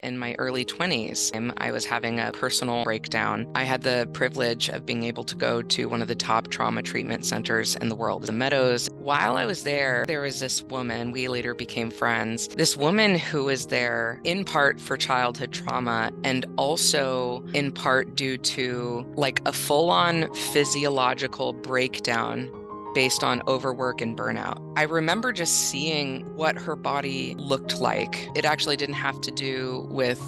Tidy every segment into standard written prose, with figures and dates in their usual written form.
in my early 20s. I was having a personal breakdown. I had the privilege of being able to go to one of the top trauma treatment centers in the world, the Meadows. While I was there was this woman, we later became friends, this woman who was there in part for childhood trauma and also in part due to like a full-on physiological breakdown based on overwork and burnout. I remember just seeing what her body looked like. It actually didn't have to do with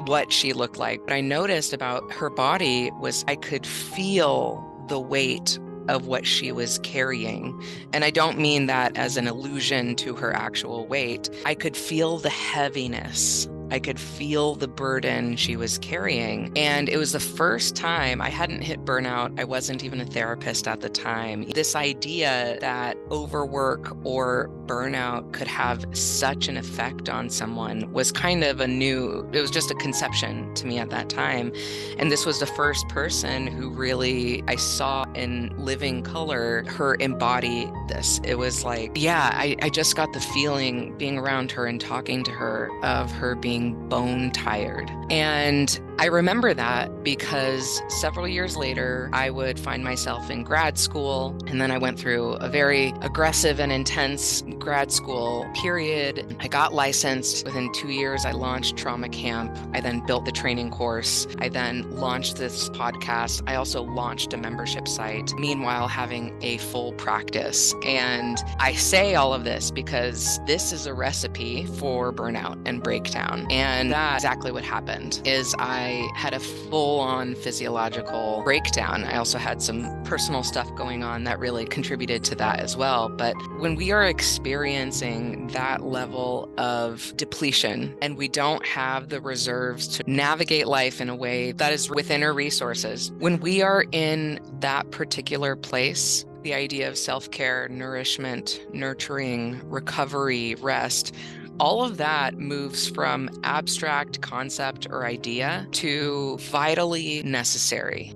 what she looked like. What I noticed about her body was I could feel the weight of what she was carrying. And I don't mean that as an allusion to her actual weight. I could feel the heaviness. I could feel the burden she was carrying. And it was the first time I hadn't hit burnout. I wasn't even a therapist at the time. This idea that overwork or burnout could have such an effect on someone was kind of it was just a conception to me at that time. And this was the first person who really I saw in living color her embody this. It was like, yeah, I just got the feeling being around her and talking to her of her being bone tired. And I remember that because several years later, I would find myself in grad school, and then I went through a very aggressive and intense grad school period. I got licensed. Within 2 years, I launched Trauma Camp. I then built the training course. I then launched this podcast. I also launched a membership site, meanwhile having a full practice. And I say all of this because this is a recipe for burnout and breakdown. And that's exactly what happened is I had a full-on physiological breakdown. I also had some personal stuff going on that really contributed to that as well. But when we are experiencing that level of depletion and we don't have the reserves to navigate life in a way that is within our resources, when we are in that particular place, the idea of self-care, nourishment, nurturing, recovery, rest, all of that moves from abstract concept or idea to vitally necessary.